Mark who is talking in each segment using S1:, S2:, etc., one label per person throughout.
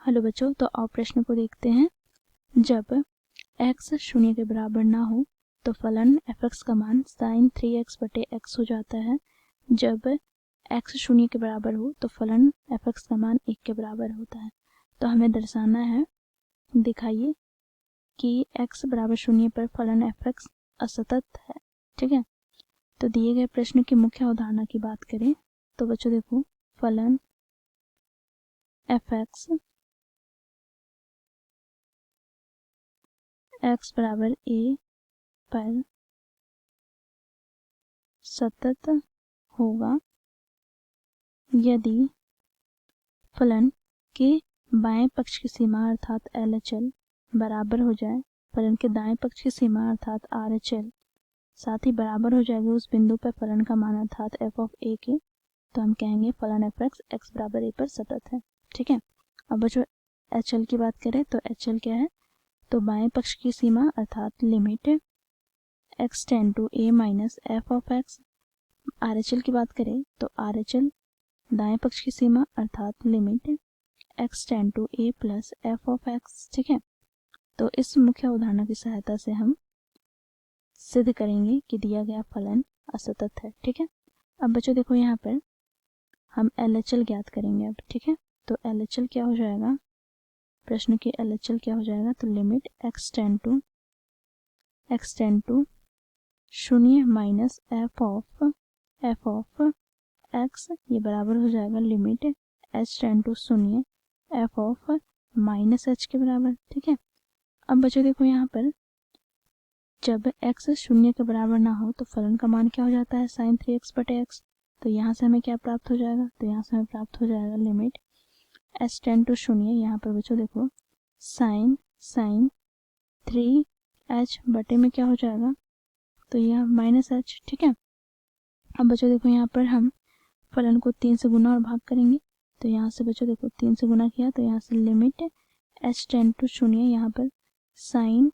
S1: Hello बच्चों, तो आप प्रश्न को देखते हैं। जब x शून्य के बराबर ना हो तो फलन f(x) का मान sin 3x बटे x हो जाता है। जब x शून्य के बराबर हो तो फलन f(x) का मान 1 के बराबर होता है। तो हमें दर्शाना है, दिखाइए कि x बराबर शून्य पर फलन f(x) असतत है। ठीक है, तो दिए गए प्रश्न की मुख्य अवधारणा की बात करें तो बच्चों देखो, फलन f(x) x बराबर a पर सतत होगा यदि फलन के बाएं पक्ष की सीमा अर्थात LHL बराबर हो जाए फलन के दाएं पक्ष की सीमा अर्थात RHL, साथ ही बराबर हो जाएगी उस बिंदु पर फलन का मान अर्थात f ऑफ a के, तो हम कहेंगे फलन f(x) x बराबर a पर सतत है। ठीक है, अब बच्चों HL की बात करें तो HL क्या है, तो बाएं पक्ष की सीमा अर्थात limit x tend to a minus f of x। RHL की बात करें तो RHL दाएं पक्ष की सीमा अर्थात limit x tend to a plus f of x। ठीक है, तो इस मुख्य अवधारणा की सहायता से हम सिद्ध करेंगे कि दिया गया फलन असतत है। ठीक है, अब बच्चों देखो यहाँ पर हम LHL ज्ञात करेंगे अब। ठीक है, तो LHL क्या हो जाएगा, प्रश्न की LHL क्या हो जाएगा, तो लिमिट x टेंड टू शून्य माइनस f ऑफ x, ये बराबर हो जाएगा लिमिट h टेंड टू शून्य f ऑफ माइनस h के बराबर। ठीक है, अब बच्चों देखो यहाँ पर जब x शून्य के बराबर ना हो तो फलन का मान क्या हो जाता है, sin 3x बटे x। तो यहाँ से हमें क्या प्राप्त हो जाएगा, तो यहाँ से हमें प्राप्त हो जाएगा लिमिट h टेंड टू शून्य, यहाँ पर बच्चों देखो sin 3h बटे में क्या हो जाएगा, तो यह माइनस h। ठीक है, अब बच्चों देखो यहाँ पर हम फलन को 3 से गुना और भाग करेंगे, तो यहाँ से बच्चों देखो 3 से गुना किया तो यहाँ से लिमिट h टेंड टू शून्य, यहाँ पर साइन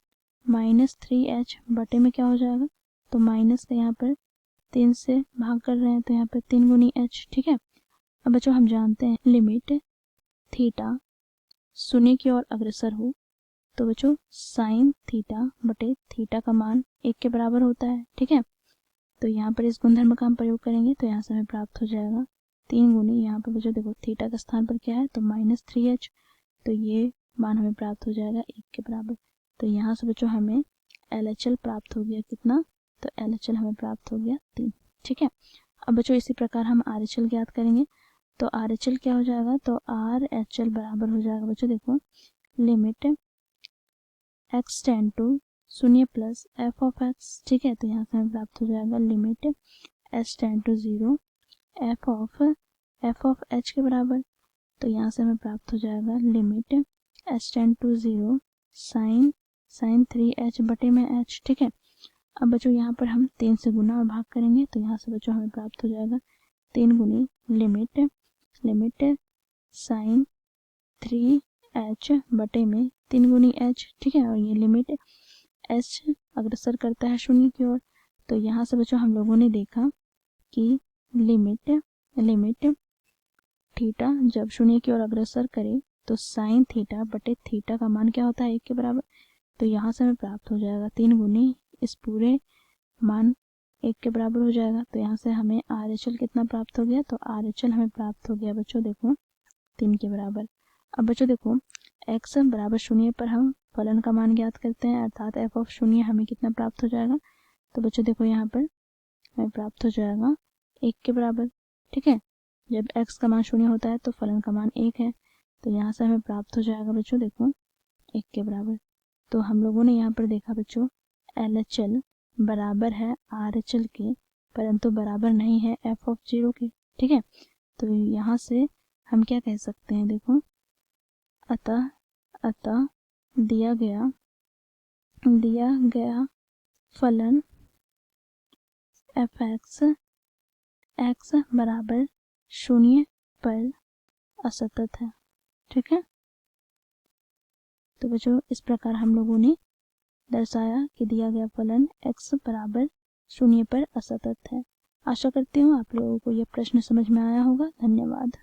S1: माइनस 3h बटे में क्या हो जाएगा, तो माइनस का यहाँ पर 3 से भाग कर रहे हैं तो यहाँ पर 3 गुनी h। ठीक है, अब बच्चों हम जानते हैं लिमिट थीटा शून्य की ओर अग्रसर हो तो बच्चों साइन थीटा बटे थीटा का मान 1 के बराबर होता है। ठीक है, तो यहाँ पर इस गुणधर्म का हम प्रयोग करेंगे तो यहाँ से हमें प्राप्त हो जाएगा 3 गुनी, यहाँ पर बच्चों देखो थीटा का स्थान पर क्या है, तो माइनस 3h, तो ये मान हमें प्राप्त हो जाएगा 1 के बराबर। तो यहाँ से बच्चों हमें LHL प्राप्त हो गया कितना, तो LHL हमें प्राप्त हो गया 3। ठीक है, अब बच्चों इसी प्रकार हम RHL ज्ञात करेंगे, तो RHL क्या हो जाएगा, तो RHL बराबर हो जाएगा बच्चों देखो लिमिट x टेंड टू शून्य प्लस f ऑफ x। ठीक है, तो यहाँ से हमें प्राप्त हो जाएगा limit h tend to 0 f of h के बराबर, तो यहाँ से हमें प्राप्त हो जाएगा limit h tend to 0 sine 3h बटे में h। ठीक है, अब बच्चों यहाँ पर हम 3 से गुना और भाग करेंगे तो यहाँ से बच्चों हमें प्राप्त हो जाएगा 3 गुनी लिमिट साइन 3h बटे में 3 गुनी h। ठीक है, और ये लिमिट h अग्रसर करता है शून्य की ओर, तो यहाँ से बच्चों हम लोगों ने देखा कि लिमिट थीटा जब शून्य की ओर अग्रसर करे तो साइन थीटा बटे थीटा का मान क्या होता है, 1 के बराबर। तो यहाँ से हमें प्राप्त हो जाएगा 3 गुनी इस पूरे मान 1 के बराबर हो जाएगा। तो यहाँ से हमें RHL कितना प्राप्त हो गया, तो RHL हमें प्राप्त हो गया बच्चों देखो 3 के बराबर। अब बच्चों देखो x बराबर शून्य पर हम फलन का मान ज्ञात करते हैं अर्थात f ऑफ शून्य हमें कितना प्राप्त हो जाएगा, तो बच्चों देखो यहाँ पर हमें प्राप्त हो जाएगा 1 के बराबर। ठीक है, जब x का मान शून्य होता है तो फलन का मान 1 है, तो यहाँ से हमें प्राप्त हो जाएगा बच्चों देखो 1 के बराबर। तो हम लोगों ने यहाँ पर देखा बच्चों LHL बराबर है RHL के, परंतु बराबर नहीं है f ऑफ 0 के। ठीक है, तो यहाँ से हम क्या कह सकते हैं, देखो अतः दिया गया फलन f(x) x बराबर शून्य पर असतत है। ठीक है, तो बच्चों इस प्रकार हम लोगों ने दर्शाया कि दिया गया फलन x बराबर शून्य पर असतत है। आशा करती हूँ आप लोगों को यह प्रश्न समझ में आया होगा। धन्यवाद।